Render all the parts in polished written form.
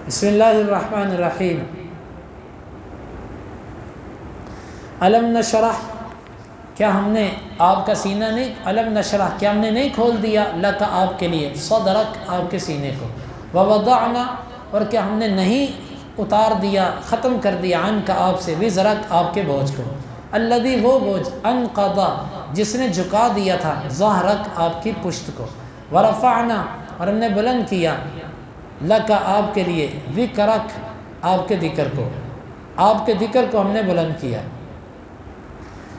بسم اللہ الرحمن الرحیم۔ علم نشرح، کیا ہم نے آپ کا سینہ نہیں، علم نشرح کیا ہم نے نہیں کھول دیا لک آپ کے لیے، صدرک آپ کے سینے کو، ووضعنا اور کیا ہم نے نہیں اتار دیا، ختم کر دیا عنک آپ سے، وزرک آپ کے بوجھ کو، الذی وہ بوجھ، انقض جس نے جھکا دیا تھا، ظہرک آپ کی پشت کو، ورفعنا اور ہم نے بلند کیا، لک آپ کے لیے، ذکرک آپ کے ذکر کو، آپ کے ذکر کو ہم نے بلند کیا،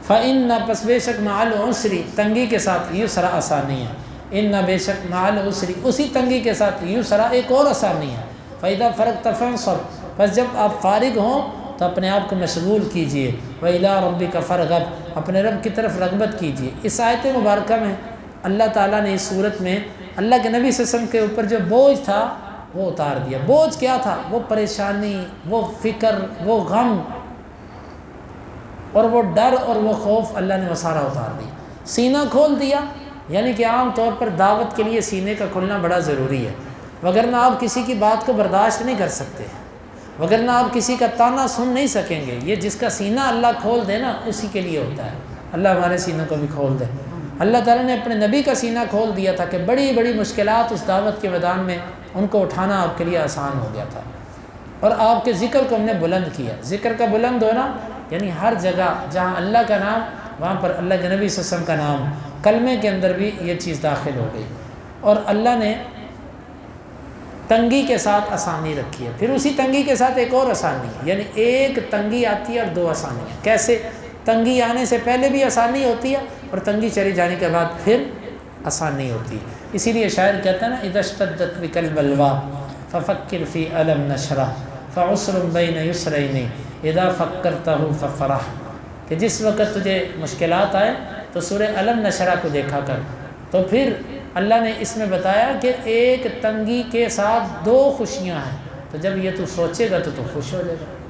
فَإِنَّ پس بے شک مع العسر تنگی کے ساتھ یسرا آسانی ہے، ان بے شک مع العسر اسی تنگی کے ساتھ یسرا ایک اور آسانی ہے، فَإِذَا فَرَغْتَ فَانصَبْ پس جب آپ فارغ ہوں تو اپنے آپ کو مشغول کیجئے، وَإِلَىٰ رَبِّكَ فَارْغَب اپنے رب کی طرف رغبت کیجئے۔ اس آیت مبارکہ میں اللہ تعالیٰ نے اس صورت میں اللہ کے نبی صلی اللہ علیہ وسلم کے اوپر جو بوجھ تھا وہ اتار دیا۔ بوجھ کیا تھا؟ وہ پریشانی، وہ فکر، وہ غم اور وہ ڈر اور وہ خوف، اللہ نے وہ سارا اتار دیا، سینہ کھول دیا۔ یعنی کہ عام طور پر دعوت کے لیے سینے کا کھلنا بڑا ضروری ہے، وگرنہ آپ کسی کی بات کو برداشت نہیں کر سکتے، وگرنہ آپ کسی کا تانا سن نہیں سکیں گے۔ یہ جس کا سینہ اللہ کھول دے نا اسی کے لیے ہوتا ہے۔ اللہ ہمارے سینوں کو بھی کھول دے۔ اللہ تعالیٰ نے اپنے نبی کا سینہ کھول دیا تھا کہ بڑی بڑی مشکلات اس دعوت کے میدان میں ان کو اٹھانا آپ کے لیے آسان ہو گیا تھا، اور آپ کے ذکر کو ہم نے بلند کیا۔ ذکر کا بلند ہونا یعنی ہر جگہ جہاں اللہ کا نام وہاں پر اللہ کے نبی صلی اللہ علیہ وسلم کا نام، کلمے کے اندر بھی یہ چیز داخل ہو گئی، اور اللہ نے تنگی کے ساتھ آسانی رکھی ہے۔ پھر اسی تنگی کے ساتھ ایک اور آسانی ہے، یعنی ایک تنگی آتی ہے اور دو آسانیاں۔ کیسے؟ تنگی آنے سے پہلے بھی آسانی ہوتی ہے اور تنگی چلی جانے کے بعد پھر آسانی ہوتی ہے۔ اسی لیے شاعر کہتا ہے نا، اذا اشتدت بک البلوی ففکر فی علم نشرح فعسر بین یسرین اذا فکرتہ ففرح، کہ جس وقت تجھے مشکلات آئے تو سورہ علم نشرح کو دیکھا کر۔ تو پھر اللہ نے اس میں بتایا کہ ایک تنگی کے ساتھ دو خوشیاں ہیں، تو جب یہ تو سوچے گا تو خوش ہو جائے گا۔